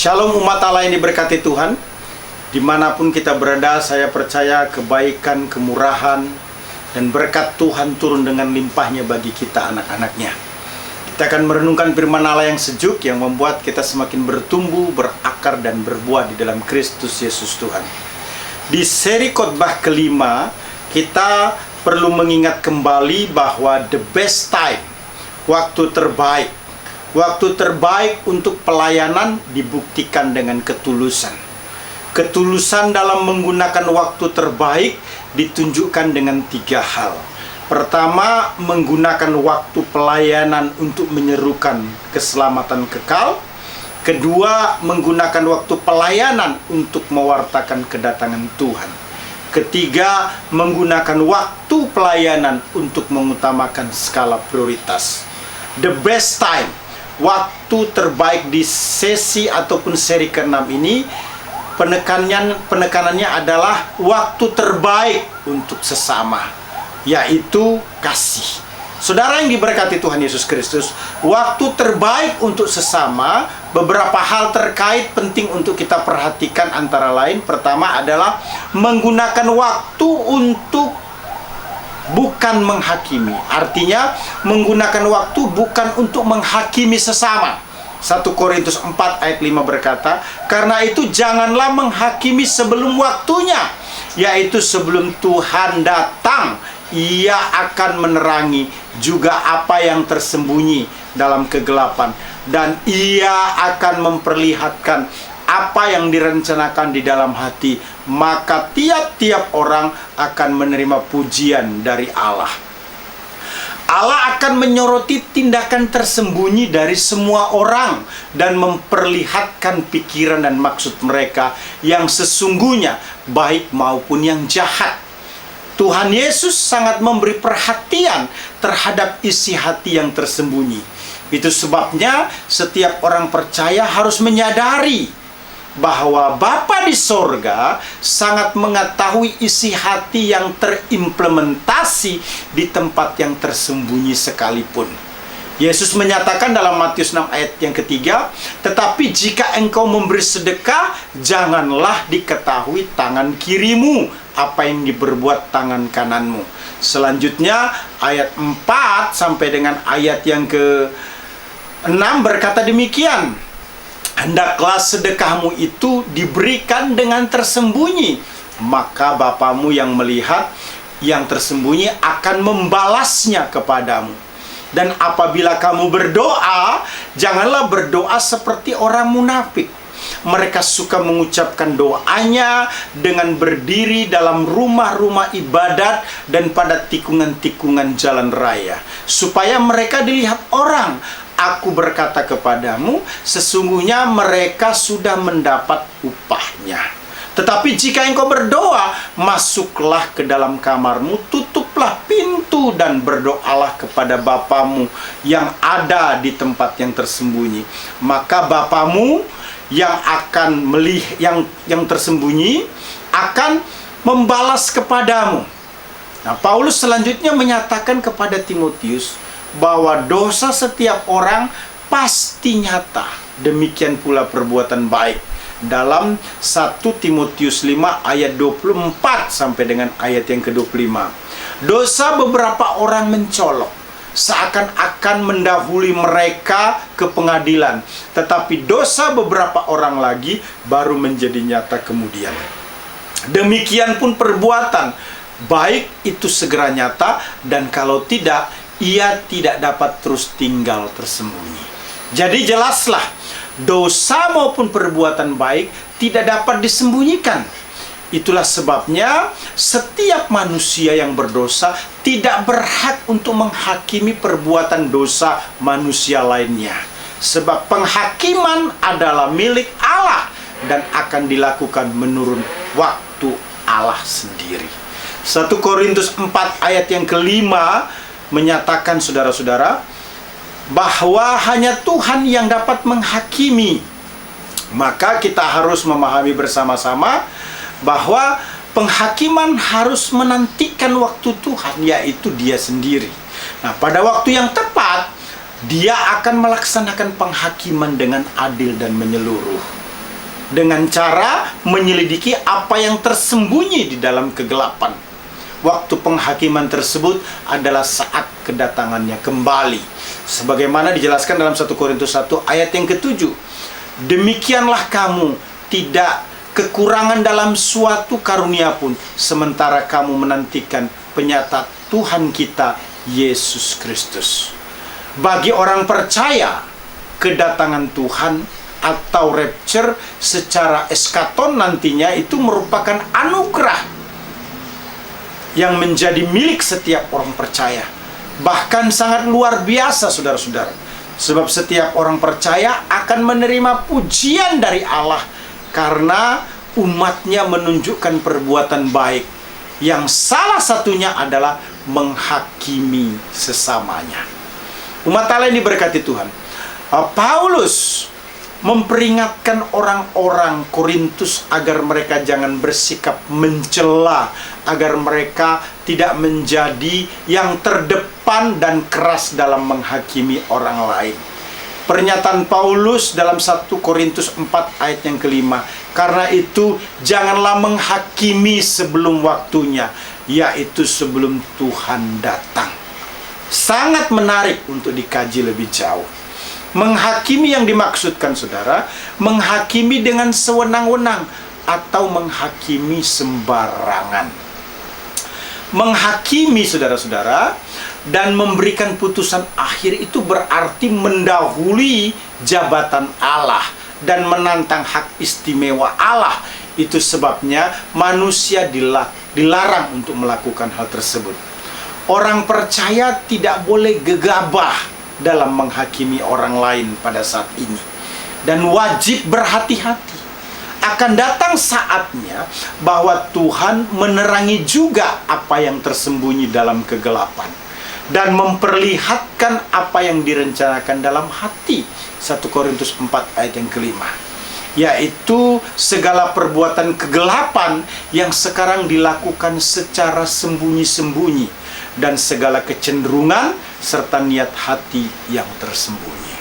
Shalom umat Allah yang diberkati Tuhan. Dimanapun kita berada, saya percaya kebaikan, kemurahan, dan berkat Tuhan turun dengan limpahnya bagi kita anak-anaknya. Kita akan merenungkan firman Allah yang sejuk, yang membuat kita semakin bertumbuh, berakar, dan berbuah di dalam Kristus Yesus Tuhan. Di seri khotbah kelima, kita perlu mengingat kembali bahwa the best time, waktu terbaik untuk pelayanan dibuktikan dengan ketulusan. Ketulusan dalam menggunakan waktu terbaik ditunjukkan dengan 3 hal. Pertama, menggunakan waktu pelayanan untuk menyerukan keselamatan kekal. Kedua, menggunakan waktu pelayanan untuk mewartakan kedatangan Tuhan. Ketiga, menggunakan waktu pelayanan untuk mengutamakan skala prioritas. The best time, waktu terbaik di sesi ataupun seri ke-6 ini, penekanannya adalah waktu terbaik untuk sesama, yaitu kasih. Saudara yang diberkati Tuhan Yesus Kristus, waktu terbaik untuk sesama, beberapa hal terkait penting untuk kita perhatikan, antara lain, pertama adalah menggunakan waktu untuk bukan menghakimi. Artinya, menggunakan waktu bukan untuk menghakimi sesama. 1 Korintus 4 ayat 5 berkata, "Karena itu janganlah menghakimi sebelum waktunya, yaitu sebelum Tuhan datang. Ia akan menerangi juga apa yang tersembunyi dalam kegelapan, dan ia akan memperlihatkan apa yang direncanakan di dalam hati. Maka tiap-tiap orang akan menerima pujian dari Allah." Allah akan menyoroti tindakan tersembunyi dari semua orang dan memperlihatkan pikiran dan maksud mereka yang sesungguhnya, baik maupun yang jahat. Tuhan Yesus sangat memberi perhatian terhadap isi hati yang tersembunyi. Itu sebabnya setiap orang percaya harus menyadari bahwa Bapa di sorga sangat mengetahui isi hati yang terimplementasi di tempat yang tersembunyi sekalipun. Yesus menyatakan dalam Matius 6 ayat yang ketiga, "Tetapi jika engkau memberi sedekah, janganlah diketahui tangan kirimu apa yang diperbuat tangan kananmu." Selanjutnya ayat 4 sampai dengan ayat yang ke-6 berkata demikian, "Hendaklah sedekahmu itu diberikan dengan tersembunyi, maka Bapamu yang melihat yang tersembunyi akan membalasnya kepadamu. Dan apabila kamu berdoa, janganlah berdoa seperti orang munafik. Mereka suka mengucapkan doanya dengan berdiri dalam rumah-rumah ibadat dan pada tikungan-tikungan jalan raya, supaya mereka dilihat orang. Aku berkata kepadamu, sesungguhnya mereka sudah mendapat upahnya. Tetapi jika engkau berdoa, masuklah ke dalam kamarmu, tutuplah pintu dan berdoalah kepada Bapamu yang ada di tempat yang tersembunyi. Maka Bapamu yang akan yang tersembunyi akan membalas kepadamu." Nah, Paulus selanjutnya menyatakan kepada Timotius bahwa dosa setiap orang pasti nyata. Demikian pula perbuatan baik. Dalam 1 Timotius 5 ayat 24 sampai dengan ayat yang ke-25. Dosa beberapa orang mencolok, seakan-akan mendahului mereka ke pengadilan. Tetapi dosa beberapa orang lagi baru menjadi nyata kemudian. Demikian pun perbuatan baik itu segera nyata, dan kalau tidak, ia tidak dapat terus tinggal tersembunyi. Jadi jelaslah, dosa maupun perbuatan baik tidak dapat disembunyikan. Itulah sebabnya setiap manusia yang berdosa tidak berhak untuk menghakimi perbuatan dosa manusia lainnya. Sebab penghakiman adalah milik Allah dan akan dilakukan menurut waktu Allah sendiri. 1 Korintus 4 ayat yang ke-5 menyatakan, saudara-saudara, bahwa hanya Tuhan yang dapat menghakimi. Maka kita harus memahami bersama-sama bahwa penghakiman harus menantikan waktu Tuhan, yaitu Dia sendiri. Nah, pada waktu yang tepat, Dia akan melaksanakan penghakiman dengan adil dan menyeluruh. dengan cara menyelidiki apa yang tersembunyi di dalam kegelapan. Waktu penghakiman tersebut adalah saat kedatangannya kembali. Sebagaimana dijelaskan dalam 1 Korintus 1 ayat yang ke-7. Demikianlah kamu tidak kekurangan dalam suatu karunia pun, sementara kamu menantikan penyata Tuhan kita Yesus Kristus. Bagi orang percaya, kedatangan Tuhan atau rapture secara eskaton nantinya itu merupakan anugerah yang menjadi milik setiap orang percaya. Bahkan sangat luar biasa, saudara-saudara. Sebab setiap orang percaya akan menerima pujian dari Allah karena umatnya menunjukkan perbuatan baik, yang salah satunya adalah menghakimi sesamanya. Umat Allah yang diberkati Tuhan, Paulus memperingatkan orang-orang Korintus agar mereka jangan bersikap mencela, agar mereka tidak menjadi yang terdepan dan keras dalam menghakimi orang lain. Pernyataan Paulus dalam 1 Korintus 4 ayat yang kelima, karena itu janganlah menghakimi sebelum waktunya, yaitu sebelum Tuhan datang. Sangat menarik untuk dikaji lebih jauh. Menghakimi yang dimaksudkan, saudara, menghakimi dengan sewenang-wenang atau menghakimi sembarangan. Menghakimi, saudara-saudara, dan memberikan putusan akhir itu berarti mendahului jabatan Allah dan menantang hak istimewa Allah. Itu sebabnya manusia dilarang untuk melakukan hal tersebut. Orang percaya tidak boleh gegabah dalam menghakimi orang lain pada saat ini, dan wajib berhati-hati. Akan datang saatnya bahwa Tuhan menerangi juga apa yang tersembunyi dalam kegelapan dan memperlihatkan apa yang direncanakan dalam hati. 1 Korintus 4 ayat yang kelima, yaitu segala perbuatan kegelapan yang sekarang dilakukan secara sembunyi-sembunyi, dan segala kecenderungan serta niat hati yang tersembunyi.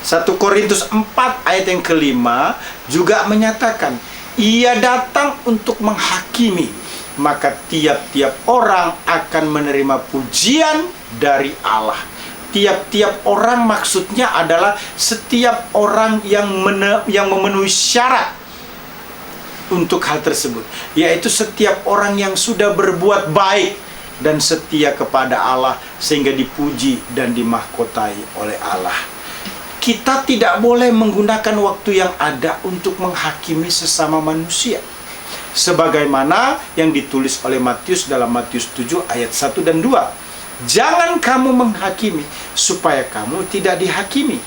1 Korintus 4 ayat yang kelima juga menyatakan, ia datang untuk menghakimi, maka tiap-tiap orang akan menerima pujian dari Allah. Tiap-tiap orang maksudnya adalah setiap orang yang memenuhi syarat untuk hal tersebut, yaitu setiap orang yang sudah berbuat baik dan setia kepada Allah sehingga dipuji dan dimahkotai oleh Allah. Kita tidak boleh menggunakan waktu yang ada untuk menghakimi sesama manusia, sebagaimana yang ditulis oleh Matius dalam Matius 7 ayat 1 dan 2. Jangan kamu menghakimi supaya kamu tidak dihakimi,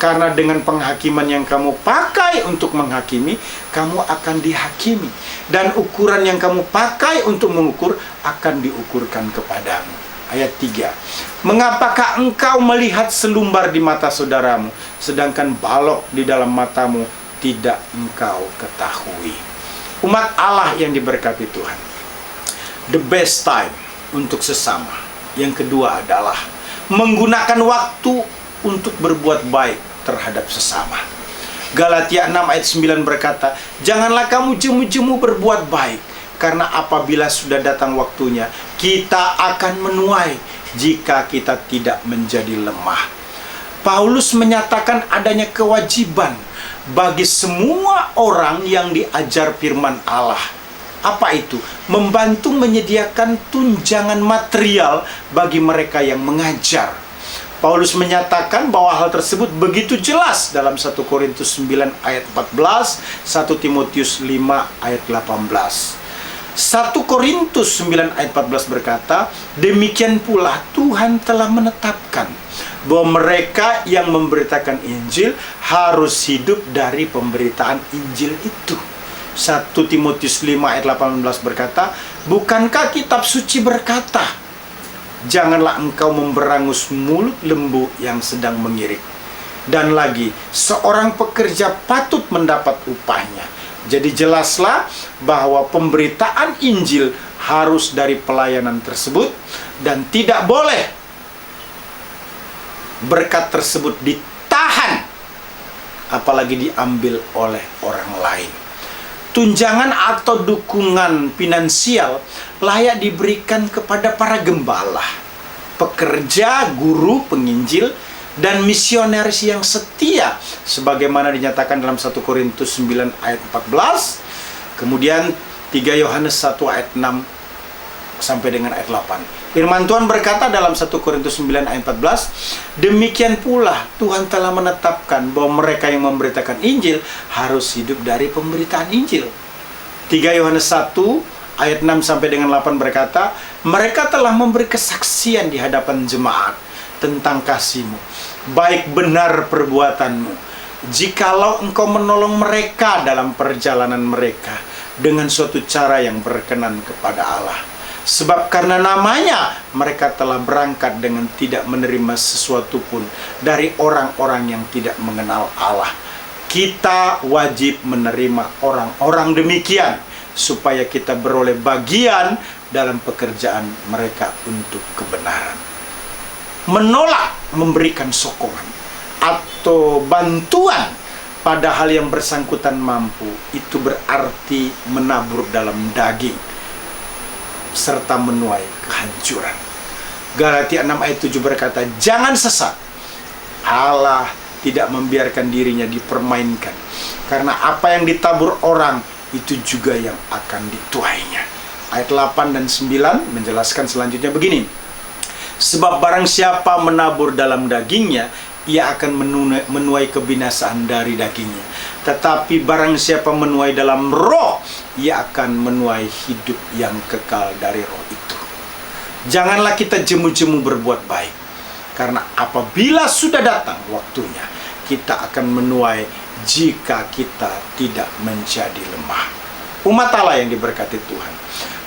karena dengan penghakiman yang kamu pakai untuk menghakimi, kamu akan dihakimi, dan ukuran yang kamu pakai untuk mengukur akan diukurkan kepadamu. Ayat 3. Mengapakah engkau melihat selumbar di mata saudaramu, sedangkan balok di dalam matamu tidak engkau ketahui? Umat Allah yang diberkati Tuhan, the best time untuk sesama yang kedua adalah menggunakan waktu untuk berbuat baik terhadap sesama. Galatia 6 ayat 9 berkata, janganlah kamu jemu-jemu berbuat baik, karena apabila sudah datang waktunya, kita akan menuai jika kita tidak menjadi lemah. Paulus menyatakan adanya kewajiban bagi semua orang yang diajar firman Allah. Apa itu? Membantu menyediakan tunjangan material bagi mereka yang mengajar. Paulus menyatakan bahwa hal tersebut begitu jelas dalam 1 Korintus 9 ayat 14, 1 Timotius 5 ayat 18. 1 Korintus 9 ayat 14 berkata, demikian pula Tuhan telah menetapkan bahwa mereka yang memberitakan Injil harus hidup dari pemberitaan Injil itu. 1 Timotius 5 ayat 18 berkata, bukankah kitab suci berkata, janganlah engkau memberangus mulut lembu yang sedang mengirik. Dan lagi, seorang pekerja patut mendapat upahnya. Jadi jelaslah bahwa pemberitaan Injil harus dari pelayanan tersebut, dan tidak boleh berkat tersebut ditahan apalagi diambil oleh orang lain. Tunjangan atau dukungan finansial layak diberikan kepada para gembala, pekerja, guru, penginjil, dan misionaris yang setia, sebagaimana dinyatakan dalam 1 Korintus 9 ayat 14, kemudian 3 Yohanes 1 ayat 6 sampai dengan ayat 8. Firman Tuhan berkata dalam 1 Korintus 9 ayat 14, demikian pula Tuhan telah menetapkan bahwa mereka yang memberitakan Injil harus hidup dari pemberitaan Injil. 3 Yohanes 1 ayat 6 sampai dengan 8 berkata, mereka telah memberi kesaksian di hadapan jemaat tentang kasih-Mu, baik benar perbuatan-Mu, jikalau Engkau menolong mereka dalam perjalanan mereka dengan suatu cara yang berkenan kepada Allah. Sebab karena namanya mereka telah berangkat dengan tidak menerima sesuatu pun dari orang-orang yang tidak mengenal Allah. Kita wajib menerima orang-orang demikian supaya kita beroleh bagian dalam pekerjaan mereka untuk kebenaran. Menolak memberikan sokongan atau bantuan pada hal yang bersangkutan mampu, itu berarti menabur dalam daging serta menuai kehancuran. Galatia 6 ayat 7 berkata, jangan sesat. Allah tidak membiarkan dirinya dipermainkan, karena apa yang ditabur orang itu juga yang akan dituainya. Ayat 8 dan 9 menjelaskan selanjutnya begini, sebab barang siapa menabur dalam dagingnya, ia akan menuai kebinasaan dari dagingnya. Tetapi barang siapa menuai dalam roh, ia akan menuai hidup yang kekal dari roh itu. Janganlah kita jemu-jemu berbuat baik, karena apabila sudah datang waktunya, kita akan menuai jika kita tidak menjadi lemah. Umat Allah yang diberkati Tuhan,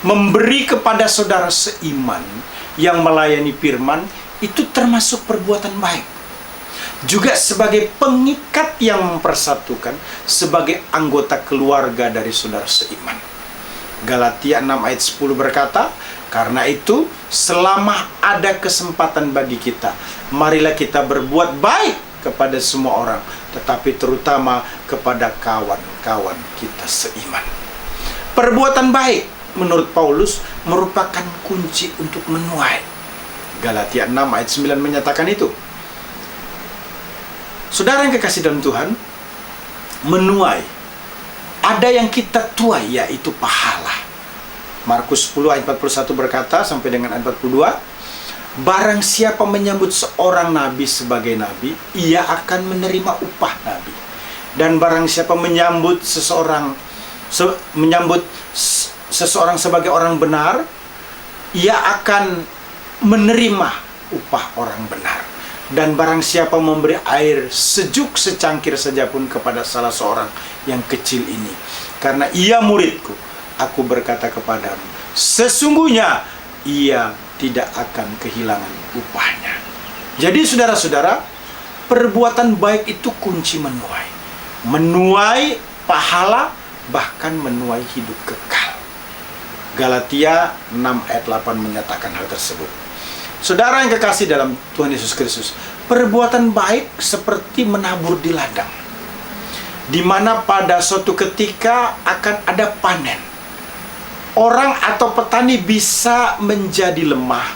memberi kepada saudara seiman yang melayani firman itu termasuk perbuatan baik. Juga sebagai pengikat yang mempersatukan, sebagai anggota keluarga dari saudara seiman. Galatia 6 ayat 10 berkata, karena itu selama ada kesempatan bagi kita, marilah kita berbuat baik kepada semua orang, tetapi terutama kepada kawan-kawan kita seiman. Perbuatan baik menurut Paulus merupakan kunci untuk menuai. Galatia 6 ayat 9 menyatakan itu. Saudara yang kekasih dalam Tuhan, menuai, ada yang kita tuai, yaitu pahala. Markus 10 ayat 41 berkata sampai dengan ayat 42, barang siapa menyambut seorang nabi sebagai nabi, ia akan menerima upah nabi. Dan barang siapa menyambut seseorang sebagai orang benar, ia akan menerima upah orang benar. Dan barang siapa memberi air sejuk secangkir saja pun kepada salah seorang yang kecil ini, karena ia muridku, aku berkata kepadamu, sesungguhnya ia tidak akan kehilangan upahnya. Jadi saudara-saudara, perbuatan baik itu kunci menuai. Menuai pahala, bahkan menuai hidup kekal. Galatia 6 ayat 8 menyatakan hal tersebut. Saudara yang kekasih dalam Tuhan Yesus Kristus, perbuatan baik seperti menabur di ladang, di mana pada suatu ketika akan ada panen. Orang atau petani bisa menjadi lemah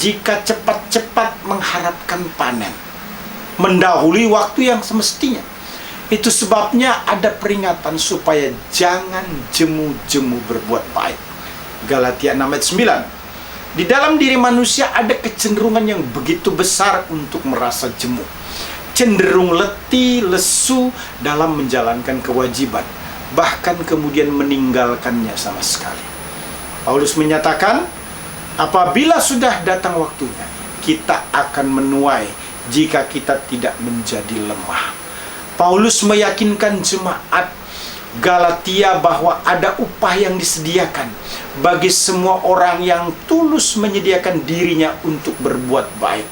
jika cepat-cepat mengharapkan panen, mendahului waktu yang semestinya. Itu sebabnya ada peringatan supaya jangan jemu-jemu berbuat baik. Galatia 6 ayat 9. Di dalam diri manusia ada kecenderungan yang begitu besar untuk merasa jemu, cenderung letih, lesu dalam menjalankan kewajiban, bahkan kemudian meninggalkannya sama sekali. Paulus menyatakan, apabila sudah datang waktunya, kita akan menuai jika kita tidak menjadi lemah. Paulus meyakinkan jemaat Galatia bahwa ada upah yang disediakan bagi semua orang yang tulus menyediakan dirinya untuk berbuat baik.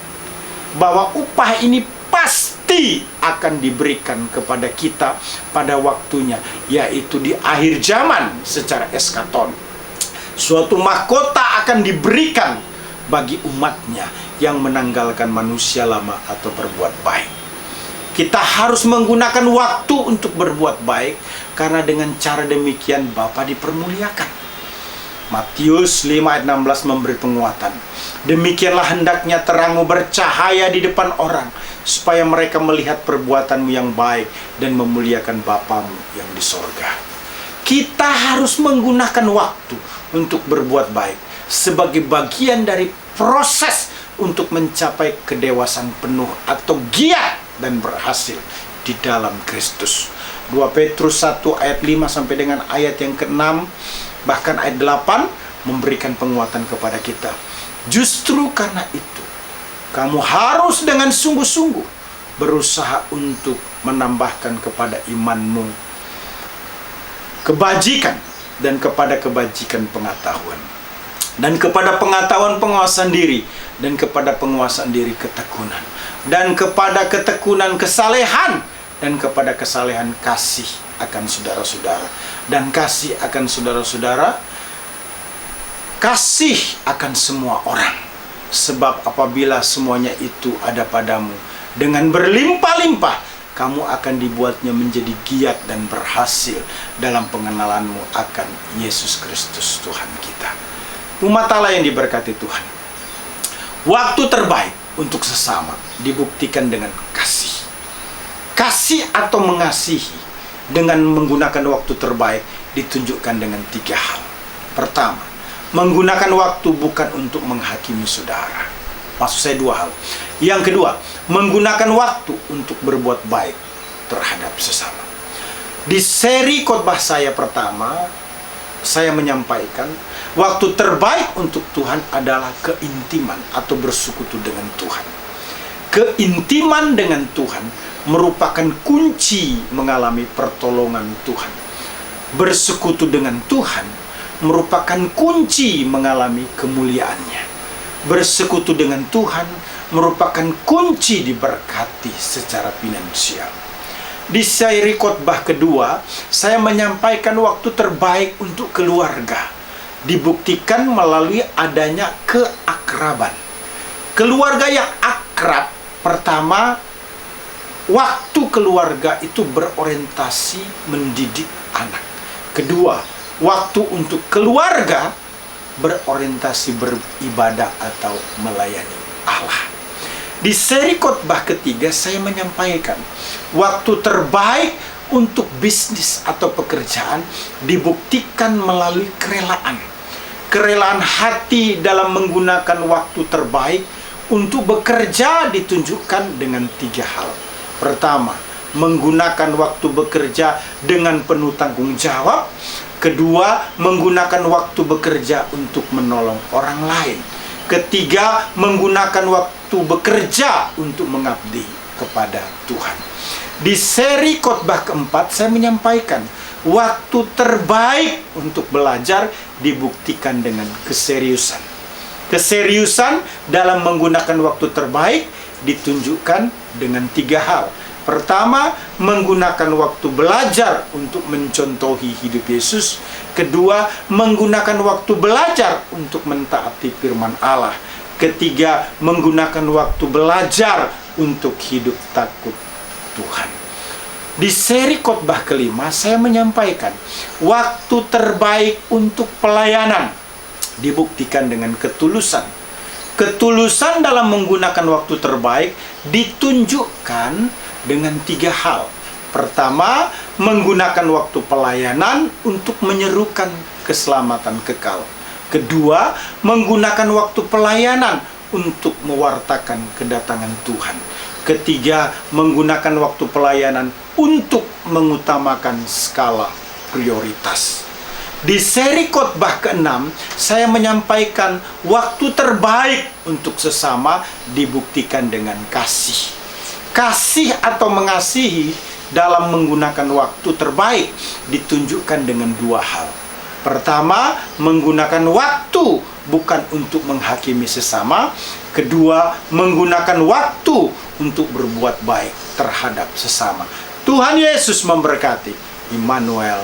Bahwa upah ini pasti akan diberikan kepada kita pada waktunya, yaitu di akhir zaman secara eskaton. Suatu mahkota akan diberikan bagi umatnya yang menanggalkan manusia lama atau berbuat baik. Kita harus menggunakan waktu untuk berbuat baik, karena dengan cara demikian Bapa dipermuliakan. Matius 5 ayat 16 memberi penguatan. Demikianlah hendaknya terangmu bercahaya di depan orang, supaya mereka melihat perbuatanmu yang baik dan memuliakan Bapamu yang di sorga. Kita harus menggunakan waktu untuk berbuat baik sebagai bagian dari proses untuk mencapai kedewasaan penuh atau giat dan berhasil di dalam Kristus. 2 Petrus 1 ayat 5 sampai dengan ayat yang ke-6, bahkan ayat 8 memberikan penguatan kepada kita. Justru karena itu, kamu harus dengan sungguh-sungguh berusaha untuk menambahkan kepada imanmu kebajikan, dan kepada kebajikan pengetahuan, dan kepada pengetahuan penguasaan diri, dan kepada penguasaan diri ketekunan, dan kepada ketekunan kesalehan, dan kepada kesalehan kasih akan saudara-saudara, dan kasih akan saudara-saudara, kasih akan semua orang. Sebab apabila semuanya itu ada padamu dengan berlimpah-limpah, kamu akan dibuatnya menjadi giat dan berhasil dalam pengenalanmu akan Yesus Kristus Tuhan kita. Umat Allah yang diberkati Tuhan, waktu terbaik untuk sesama dibuktikan dengan kasih. Kasih atau mengasihi dengan menggunakan waktu terbaik ditunjukkan dengan 3 hal. Pertama, menggunakan waktu bukan untuk menghakimi saudara. Maksud saya 2 hal. Yang kedua, menggunakan waktu untuk berbuat baik terhadap sesama. Di seri khotbah saya pertama, saya menyampaikan waktu terbaik untuk Tuhan adalah keintiman atau bersekutu dengan Tuhan. Keintiman dengan Tuhan merupakan kunci mengalami pertolongan Tuhan. Bersekutu dengan Tuhan merupakan kunci mengalami kemuliaannya. Bersekutu dengan Tuhan merupakan kunci diberkati secara finansial. Di seri khotbah kedua, saya menyampaikan waktu terbaik untuk keluarga dibuktikan melalui adanya keakraban. Keluarga yang akrab, pertama, waktu keluarga itu berorientasi mendidik anak. Kedua, waktu untuk keluarga berorientasi beribadah atau melayani Allah. Di seri khotbah ketiga, saya menyampaikan waktu terbaik untuk bisnis atau pekerjaan dibuktikan melalui kerelaan. Kerelaan hati dalam menggunakan waktu terbaik untuk bekerja ditunjukkan dengan 3 hal. Pertama, menggunakan waktu bekerja dengan penuh tanggung jawab. Kedua, menggunakan waktu bekerja untuk menolong orang lain. Ketiga, menggunakan waktu bekerja untuk mengabdi kepada Tuhan. Di seri khotbah keempat, saya menyampaikan waktu terbaik untuk belajar dibuktikan dengan keseriusan. Keseriusan dalam menggunakan waktu terbaik ditunjukkan dengan 3 hal. Pertama, menggunakan waktu belajar untuk mencontohi hidup Yesus. Kedua, menggunakan waktu belajar untuk mentaati firman Allah. Ketiga, menggunakan waktu belajar untuk hidup takut Tuhan. Di seri khotbah kelima, saya menyampaikan waktu terbaik untuk pelayanan dibuktikan dengan ketulusan. Ketulusan dalam menggunakan waktu terbaik ditunjukkan dengan 3 hal. Pertama, menggunakan waktu pelayanan untuk menyerukan keselamatan kekal. Kedua, menggunakan waktu pelayanan untuk mewartakan kedatangan Tuhan. Ketiga, menggunakan waktu pelayanan untuk mengutamakan skala prioritas. Di seri khotbah ke-6, saya menyampaikan waktu terbaik untuk sesama dibuktikan dengan kasih. Kasih atau mengasihi dalam menggunakan waktu terbaik ditunjukkan dengan 2 hal. Pertama, menggunakan waktu bukan untuk menghakimi sesama. Kedua, menggunakan waktu untuk berbuat baik terhadap sesama. Tuhan Yesus memberkati. Immanuel.